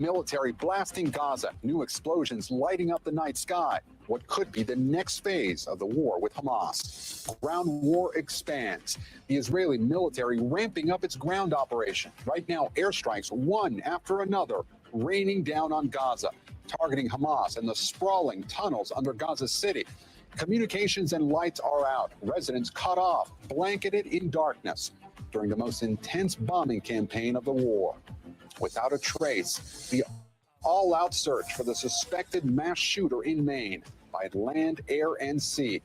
military blasting Gaza, new explosions lighting up the night sky. What could be the next phase of the war with Hamas? Ground war expands. The Israeli military ramping up its ground operation. Right now, airstrikes one after another raining down on Gaza, targeting Hamas and the sprawling tunnels under Gaza City. Communications and lights are out. Residents cut off, blanketed in darkness during the most intense bombing campaign of the war. Without a trace, the all-out search for the suspected mass shooter in Maine by land, air, and sea.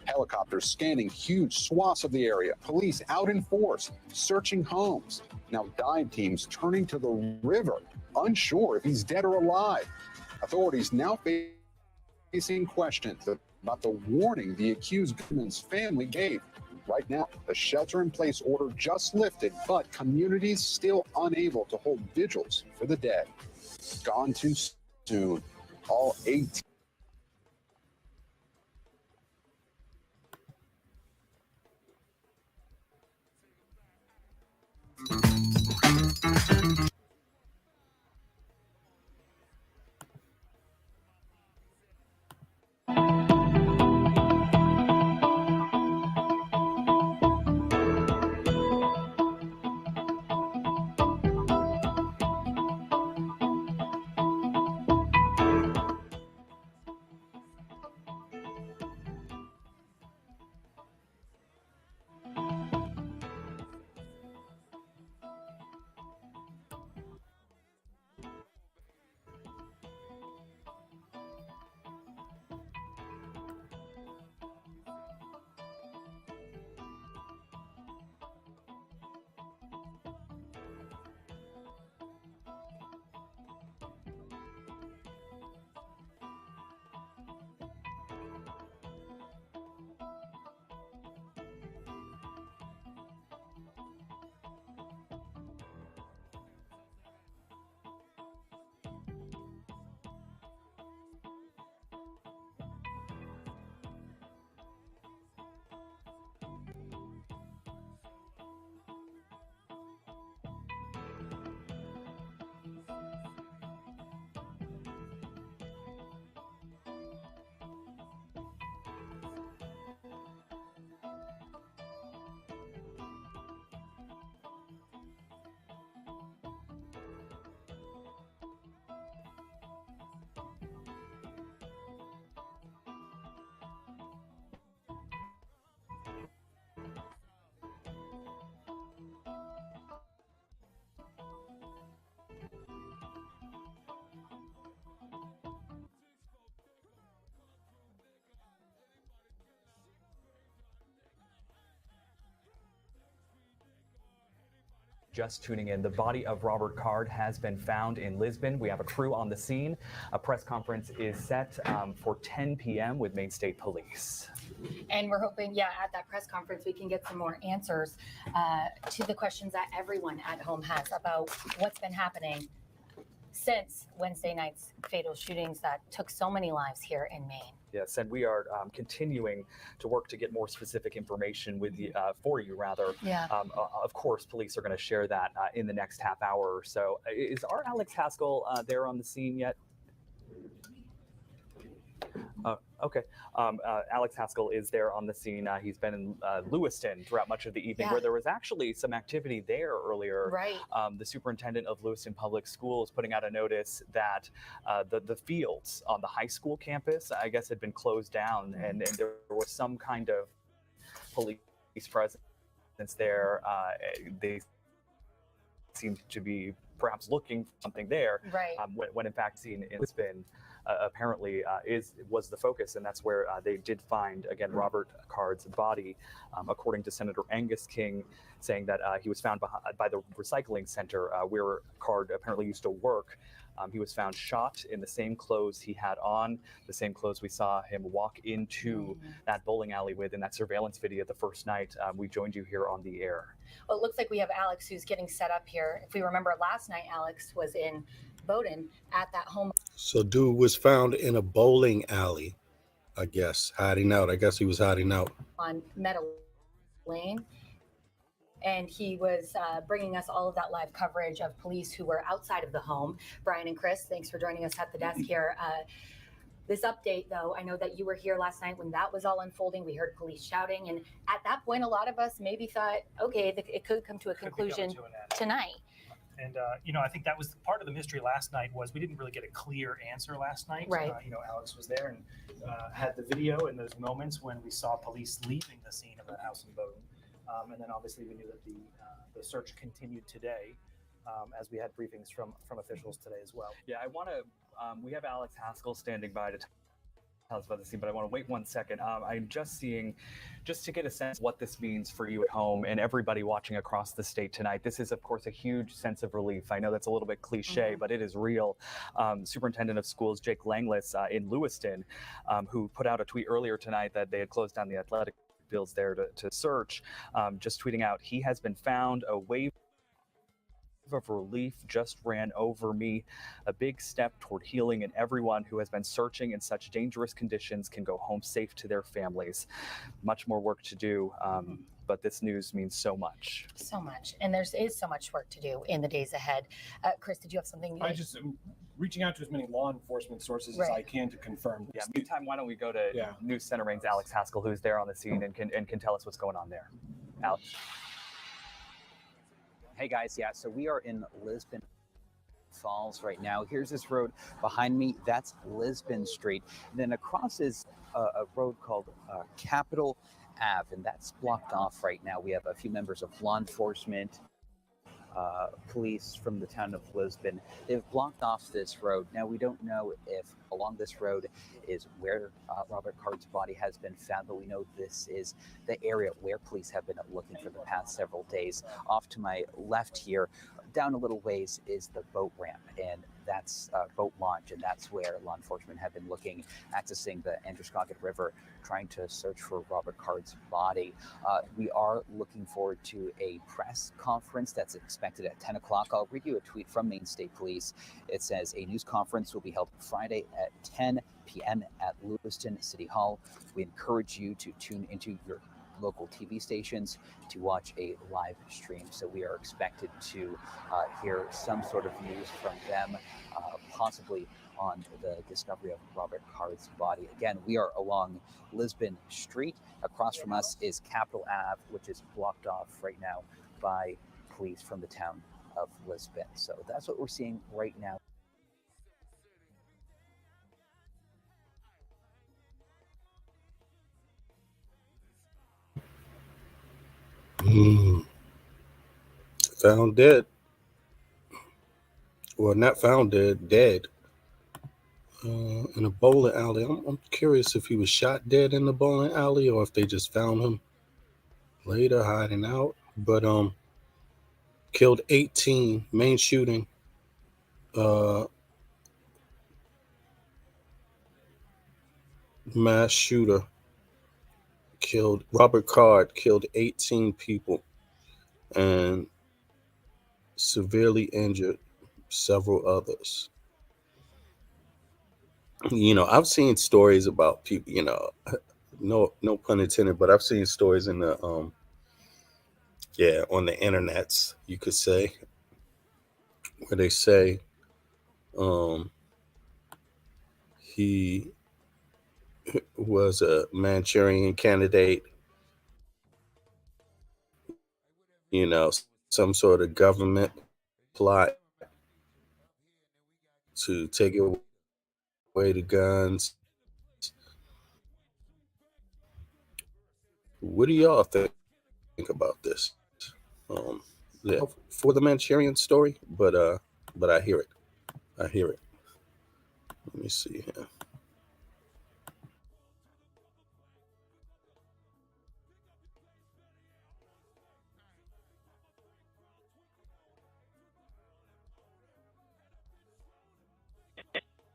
Helicopters scanning huge swaths of the area. Police out in force, searching homes. Now dive teams turning to the river, unsure if he's dead or alive. Authorities now facing questions about the warning the accused gunman's family gave. Right now, the shelter-in-place order just lifted, but communities still unable to hold vigils for the dead. Gone too soon. All 18. Just tuning in, the body of Robert Card has been found in Lisbon. We have a crew on the scene. A press conference is set for 10 p.m. with Maine State Police. And we're hoping, at that press conference, we can get some more answers to the questions that everyone at home has about what's been happening since Wednesday night's fatal shootings that took so many lives here in Maine. Yes, and we are continuing to work to get more specific information with you, for you, rather. Yeah. Of course, police are going to share that in the next half hour or so. Is our Alex Haskell there on the scene yet? Okay. Alex Haskell is there on the scene. He's been in Lewiston throughout much of the evening, where there was actually some activity there earlier. Right. The superintendent of Lewiston Public Schools putting out a notice that the fields on the high school campus, I guess, had been closed down, and there was some kind of police presence there. They seemed to be perhaps looking for something there, right. When in fact seen in Lisbon. Apparently was the focus, and that's where they did find, again, Robert Card's body, according to Senator Angus King, saying that he was found by the recycling center where Card apparently used to work. He was found shot in the same clothes he had on, the same clothes we saw him walk into that bowling alley with in that surveillance video the first night we joined you here on the air. Well, it looks like we have Alex who's getting set up here. If we remember last night, Alex was in Bowdoin at that home. So dude was found in a bowling alley, I guess, hiding out. I guess he was hiding out. On Meadow Lane. and he was bringing us all of that live coverage of police who were outside of the home. Brian and Chris, thanks for joining us at the desk here. This update, though, I know that you were here last night when that was all unfolding. We heard police shouting, and at that point, a lot of us maybe thought, okay, it could come to a conclusion tonight. And, I think that was part of the mystery last night was we didn't really get a clear answer last night. Right. Alex was there and had the video and those moments when we saw police leaving the scene of that house in Bowdoin. And then obviously we knew that the search continued today as we had briefings from officials today as well. Yeah, I want to, we have Alex Haskell standing by to tell us about the scene, but I want to wait 1 second. I'm just to get a sense of what this means for you at home and everybody watching across the state tonight. This is, of course, a huge sense of relief. I know that's a little bit cliche, but it is real. Superintendent of Schools Jake Langless in Lewiston, who put out a tweet earlier tonight that they had closed down the athletic fields there to search, just tweeting out, he has been found, a wave of relief just ran over me, a big step toward healing, and everyone who has been searching in such dangerous conditions can go home safe to their families. Much more work to do, but this news means so much. So much, and there is so much work to do in the days ahead. Chris, did you have something? I just am reaching out to as many law enforcement sources as I can to confirm this. Yeah, meantime, why don't we go to News Center Maine's Alex Haskell, who's there on the scene and can tell us what's going on there. Alex. Hey guys, so we are in Lisbon Falls right now. Here's this road behind me. That's Lisbon Street. And then across is a road called Capitol Ave, and that's blocked off right now. We have a few members of law enforcement, police from the town of Lisbon. They've blocked off this road. Now, we don't know if along this road is where Robert Card's body has been found, but we know this is the area where police have been looking for the past several days. Off to my left here, down a little ways, is the boat ramp, and that's boat launch, and that's where law enforcement have been looking, accessing the Androscoggin River, trying to search for Robert Card's body. We are looking forward to a press conference that's expected at 10 o'clock. I'll read you a tweet from Maine State Police. It says, a news conference will be held Friday at 10 p.m. at Lewiston City Hall. We encourage you to tune into your local TV stations to watch a live stream. So we are expected to hear some sort of news from them, possibly on the discovery of Robert Card's body. Again, we are along Lisbon Street. Across from us is Capitol Ave, which is blocked off right now by police from the town of Lisbon. So that's what we're seeing right now. Found dead. Well, not found dead, dead. In a bowling alley. I'm curious if he was shot dead in the bowling alley or if they just found him later hiding out. But killed 18, Maine shooting. Mass shooter. Robert Card killed 18 people and severely injured several others. I've seen stories about people, no pun intended, but I've seen stories in the on the internets, you could say, where they say he was a Manchurian candidate, some sort of government plot to take away the guns. What do y'all think about this? For the Manchurian story, but I hear it. Let me see here.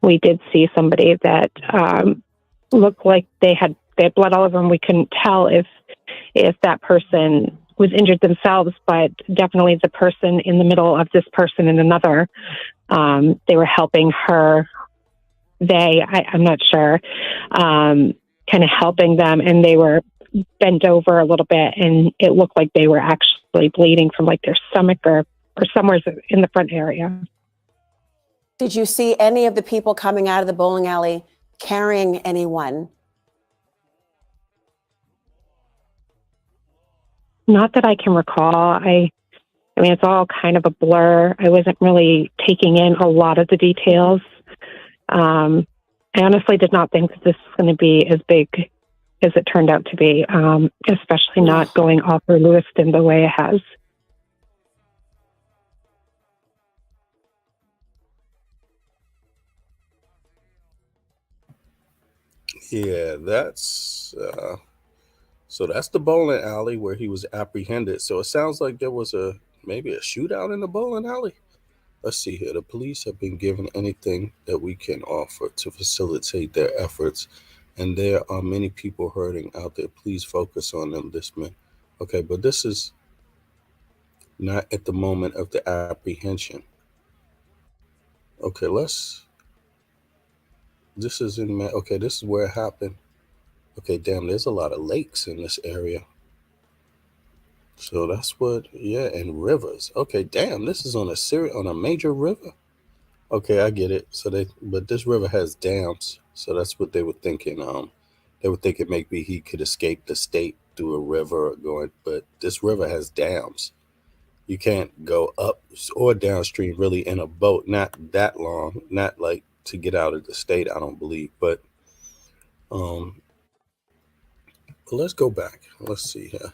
We did see somebody that looked like they had blood all over them. We couldn't tell if that person was injured themselves, but definitely the person in the middle of this person and another, they were helping her. I'm not sure, kind of helping them, and they were bent over a little bit, and it looked like they were actually bleeding from like their stomach or somewhere in the front area. Did you see any of the people coming out of the bowling alley carrying anyone? Not that I can recall. I mean, it's all kind of a blur. I wasn't really taking in a lot of the details. I honestly did not think that this was going to be as big as it turned out to be, especially not going all through Lewiston the way it has. Yeah, that's so that's the bowling alley where he was apprehended. So it sounds like there was maybe a shootout in the bowling alley. Let's see here. The police have been given anything that we can offer to facilitate their efforts, and there are many people hurting out there. Please focus on them, this man. Okay, but this is not at the moment of the apprehension. Okay, this is okay, this is where it happened. Okay, damn, there's a lot of lakes in this area. So that's and rivers. Okay, damn, this is on a major river. Okay, I get it. But this river has dams, so that's what they were thinking. They were thinking maybe he could escape the state through a river but this river has dams. You can't go up or downstream really in a boat, not that long, not like to get out of the state, I don't believe. But let's go back. Let's see here.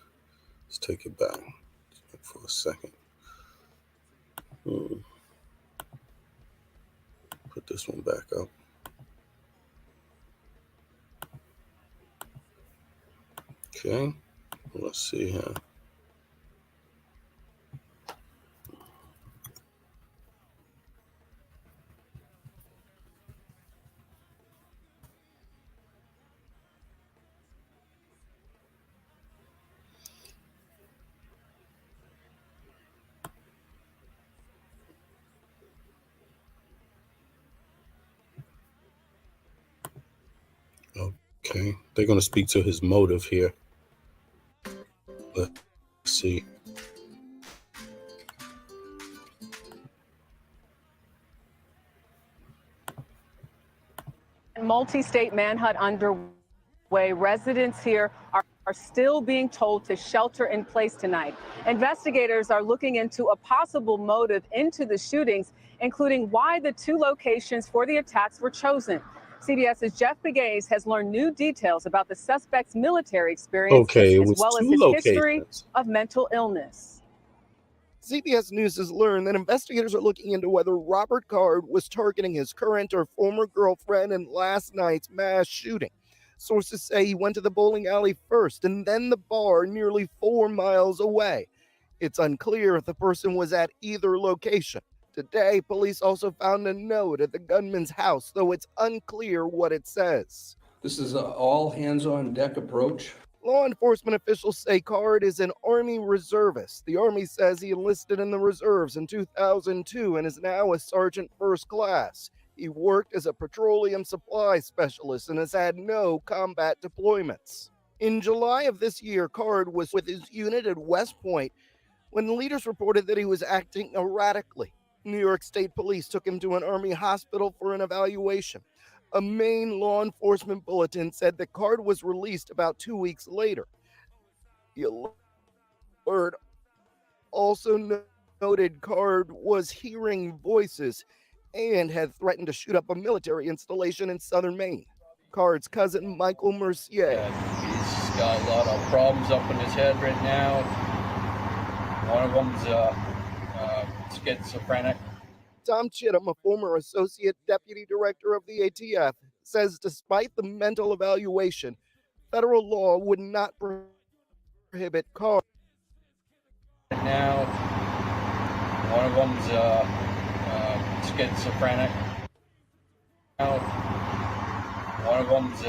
Let's take it back for a second. Put this one back up. Okay, let's see here. Okay, they're going to speak to his motive here. Let's see. Multi-state manhunt underway. Residents here are still being told to shelter in place tonight. Investigators are looking into a possible motive into the shootings, including why the two locations for the attacks were chosen. CBS's Jeff Begays has learned new details about the suspect's military experience, as well as his history of mental illness. CBS News has learned that investigators are looking into whether Robert Card was targeting his current or former girlfriend in last night's mass shooting. Sources say he went to the bowling alley first and then the bar nearly 4 miles away. It's unclear if the person was at either location. Today, police also found a note at the gunman's house, though it's unclear what it says. This is an all-hands-on-deck approach. Law enforcement officials say Card is an Army reservist. The Army says he enlisted in the reserves in 2002 and is now a sergeant first class. He worked as a petroleum supply specialist and has had no combat deployments. In July of this year, Card was with his unit at West Point when leaders reported that he was acting erratically. New York State Police took him to an Army hospital for an evaluation. A Maine law enforcement bulletin said that Card was released about 2 weeks later. The alert also noted Card was hearing voices and had threatened to shoot up a military installation in southern Maine. Card's cousin, Michael Mercier. He's got a lot of problems up in his head right now. One of them's schizophrenic. Tom Chittum, a former associate deputy director of the ATF, says despite the mental evaluation, federal law would not prohibit Card. Now, one of them's schizophrenic. Now, one of them's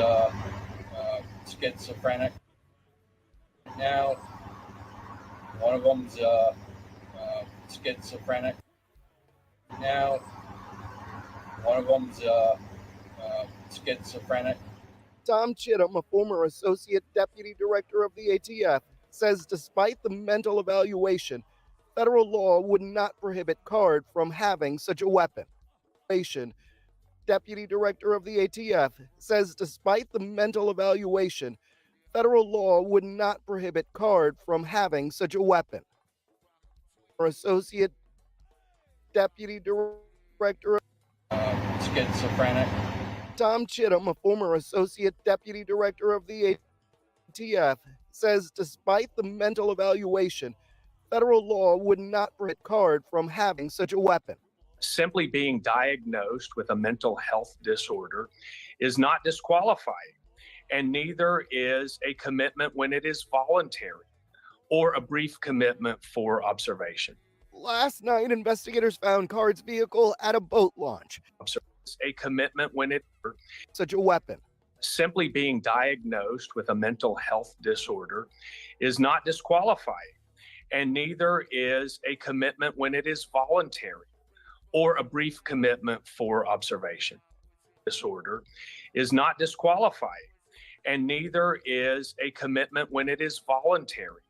schizophrenic. Now, one of them's schizophrenic. Now, one of them's schizophrenic. Tom Chittum, a former associate deputy director of the ATF, says despite the mental evaluation, federal law would not prohibit Card from having such a weapon. Deputy director of the ATF says despite the mental evaluation, federal law would not prohibit Card from having such a weapon. Associate deputy director schizophrenic. Tom Chittum, a former associate deputy director of the ATF, says despite the mental evaluation, federal law would not prohibit Card from having such a weapon. Simply being diagnosed with a mental health disorder is not disqualifying, and neither is a commitment when it is voluntary or a brief commitment for observation. Last night, investigators found Card's vehicle at a boat launch. A commitment when it such a weapon. Simply being diagnosed with a mental health disorder is not disqualifying, and neither is a commitment when it is voluntary or a brief commitment for observation. Disorder is not disqualifying, and neither is a commitment when it is voluntary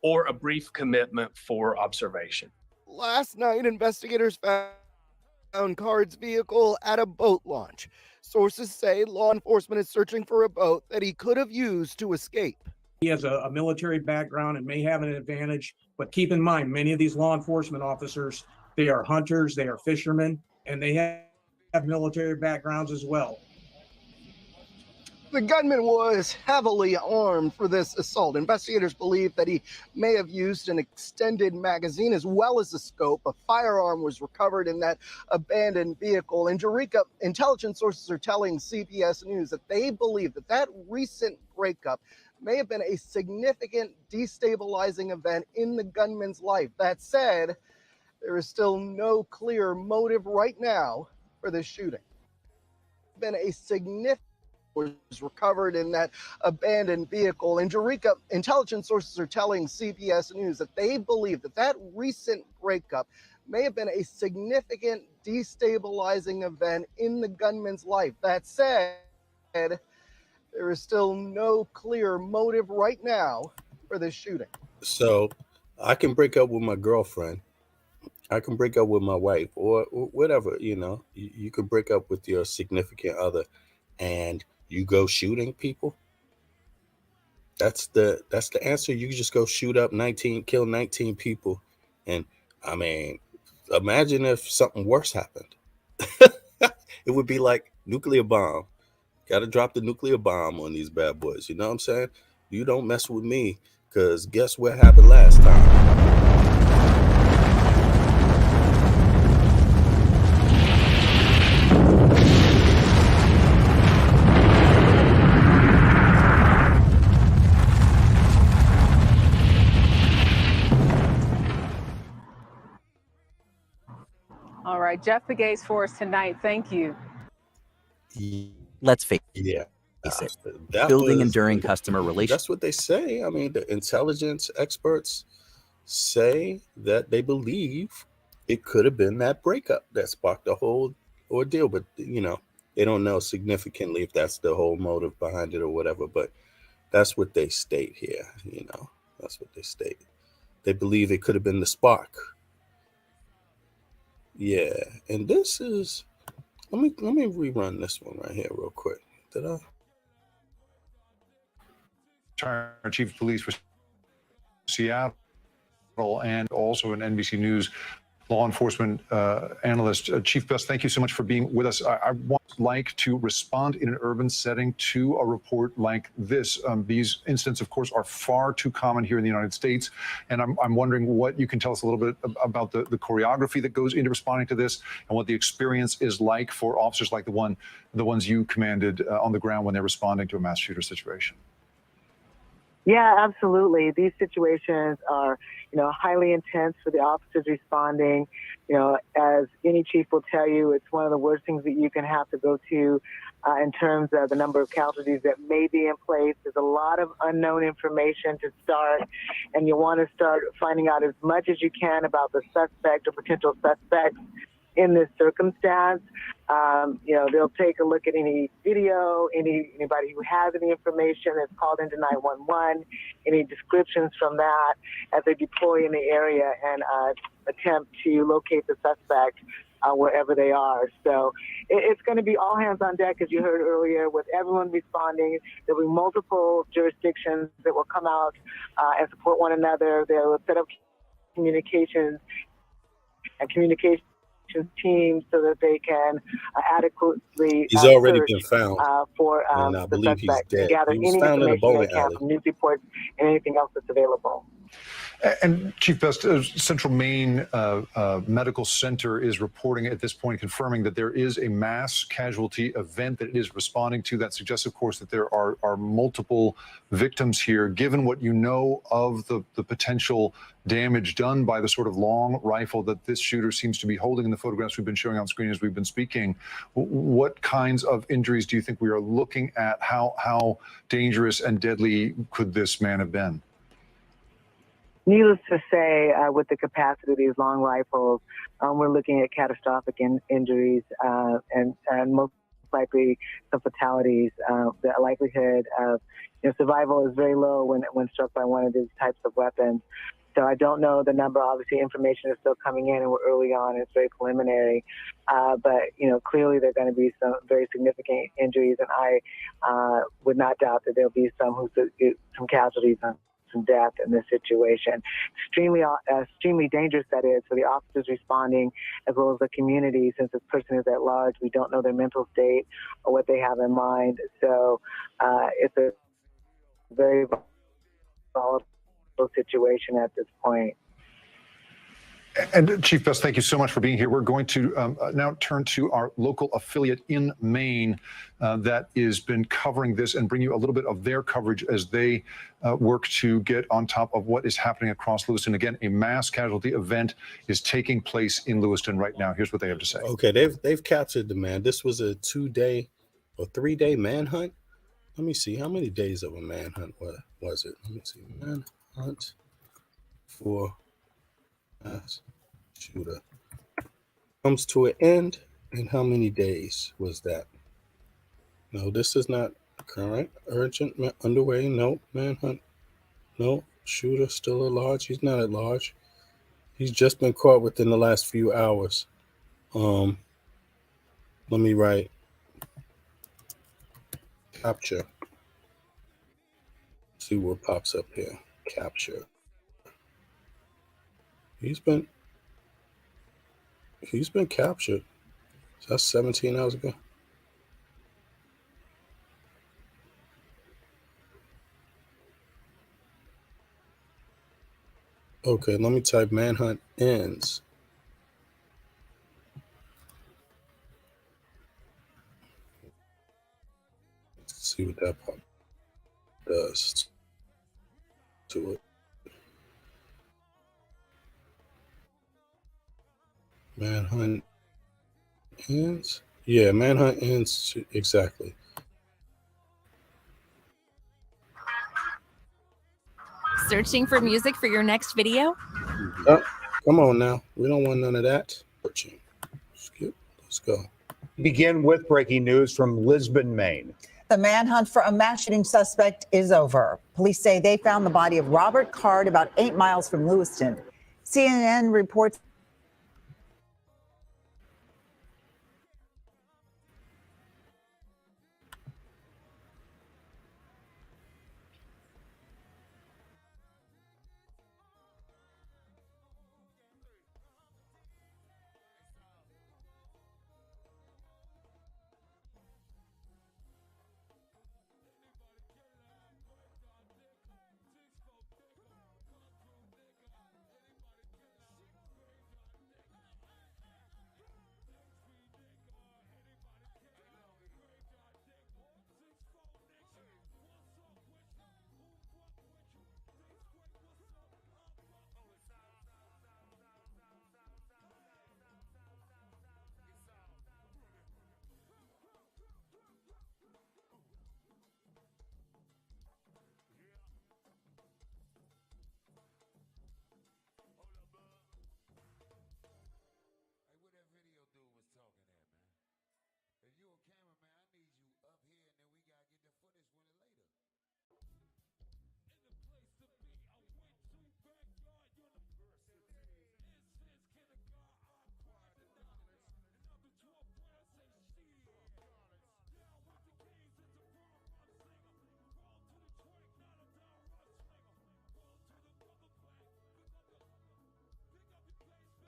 or a brief commitment for observation. Last night, investigators found Card's vehicle at a boat launch. Sources say law enforcement is searching for a boat that he could have used to escape. He has a military background and may have an advantage, but keep in mind, many of these law enforcement officers, they are hunters, they are fishermen, and they have military backgrounds as well. The gunman was heavily armed for this assault. Investigators believe that he may have used an extended magazine as well as a scope. A firearm was recovered in that abandoned vehicle. In Eureka, intelligence sources are telling CBS News that they believe that that recent breakup may have been a significant destabilizing event in the gunman's life. That said, there is still no clear motive right now for this shooting. Been a significant was recovered in that abandoned vehicle. In Eureka, intelligence sources are telling CBS News that they believe that that recent breakup may have been a significant destabilizing event in the gunman's life. That said, there is still no clear motive right now for this shooting. So I can break up with my girlfriend. I can break up with my wife or whatever, you know. You can break up with your significant other and you go shooting people. That's the answer. You just go shoot up 19, kill 19 people. And I mean, imagine if something worse happened. It would be like nuclear bomb. Got to drop the nuclear bomb on these bad boys. You know what I'm saying? You don't mess with me, because guess what happened last time? All right, Jeff Begay's for us tonight. Thank you. Let's face it. Building enduring customer relations. That's what they say. I mean, the intelligence experts say that they believe it could have been that breakup that sparked the whole ordeal. But, you know, they don't know significantly if that's the whole motive behind it or whatever. But that's what they state here. You know, that's what they state. They believe it could have been the spark. Yeah, and this is, let me rerun this one right here real quick. Did I? Chief of Police for Seattle and also an NBC News law enforcement analyst. Chief Best, thank you so much for being with us. I would like to respond in an urban setting to a report like this. These incidents, of course, are far too common here in the United States. And I'm wondering what you can tell us a little bit about the choreography that goes into responding to this and what the experience is like for officers like the ones you commanded on the ground when they're responding to a mass shooter situation. Yeah, absolutely. These situations are, highly intense for the officers responding. As any chief will tell you, it's one of the worst things that you can have to go to in terms of the number of casualties that may be in place. There's a lot of unknown information to start, and you want to start finding out as much as you can about the suspect or potential suspects in this circumstance. They'll take a look at any video, anybody who has any information that's called into 911, any descriptions from that as they deploy in the area and attempt to locate the suspect wherever they are. So it's going to be all hands on deck, as you heard earlier, with everyone responding. There'll be multiple jurisdictions that will come out and support one another. They'll set up communications teams so that they can adequately He's already search been found, for and I the believe he's suspect dead. and gather He was any found in a information they bowling can alley. from news reports and anything else that's available. And Chief Best, Central Maine Medical Center is reporting at this point, confirming that there is a mass casualty event that it is responding to. That suggests, of course, that there are multiple victims here. Given what you know of the potential damage done by the sort of long rifle that this shooter seems to be holding in the photographs we've been showing on screen as we've been speaking, what kinds of injuries do you think we are looking at? How dangerous and deadly could this man have been? Needless to say, with the capacity of these long rifles, we're looking at catastrophic injuries and most likely some fatalities. The likelihood of survival is very low when struck by one of these types of weapons. So I don't know the number. Obviously, information is still coming in, and we're early on. It's very preliminary. But clearly there are going to be some very significant injuries, and I would not doubt that there'll be some casualties and some death in this situation. Extremely dangerous that is for the officers responding as well as the community, since this person is at large. We don't know their mental state or what they have in mind. So it's a very volatile situation at this point. And Chief Best, thank you so much for being here. We're going to now turn to our local affiliate in Maine that has been covering this and bring you a little bit of their coverage as they work to get on top of what is happening across Lewiston. Again, a mass casualty event is taking place in Lewiston right now. Here's what they have to say. Okay, they've captured the man. This was a 2-day or 3-day manhunt. Let me see, how many days of a manhunt was it? Let me see, manhunt for mass shooter comes to an end. And how many days was that? No, this is not current, urgent, underway. No, manhunt. No, shooter still at large. He's not at large. He's just been caught within the last few hours. Let me write capture. See what pops up here. Capture. He's been captured. So that's 17 hours ago. Okay, let me type manhunt ends. Let's see what that pop does to it. Manhunt ends? Yeah, manhunt ends exactly. Searching for music for your next video? Oh, come on now. We don't want none of that. Skip. Let's go. Begin with breaking news from Lisbon, Maine. The manhunt for a mass shooting suspect is over. Police say they found the body of Robert Card about 8 miles from Lewiston. CNN reports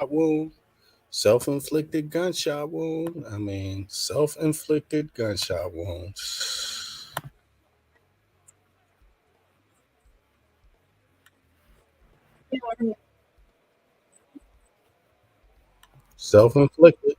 wound, self-inflicted gunshot wound. I mean, self-inflicted gunshot wound. Self-inflicted.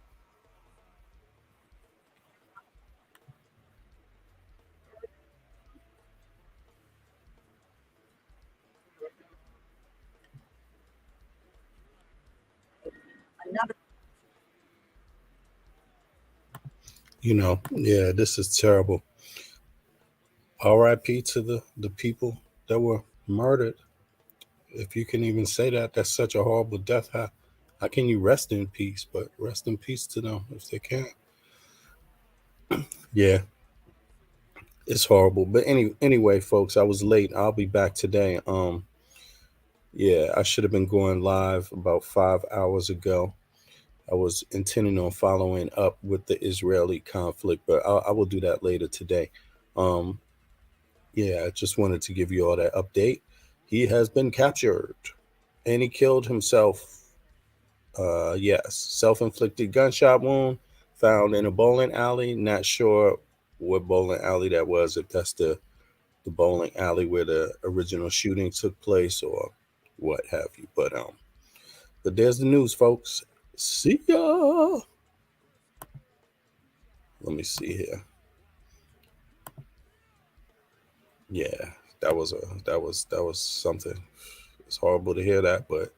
You know, yeah, this is terrible. R.I.P. to the people that were murdered. If you can even say that, that's such a horrible death. How can you rest in peace? But rest in peace to them if they can. Yeah, it's horrible. But anyway, folks, I was late. I'll be back today. Yeah, I should have been going live about 5 hours ago. I was intending on following up with the Israeli conflict, but I will do that later today. Yeah, I just wanted to give you all that update. He has been captured and he killed himself. Yes, self-inflicted gunshot wound found in a bowling alley. Not sure what bowling alley that was, if that's the bowling alley where the original shooting took place or what have you. But there's the news, folks. See ya. Let me see here. Yeah, that was something. It's horrible to hear that, but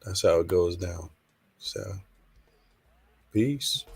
that's how it goes down. So, peace.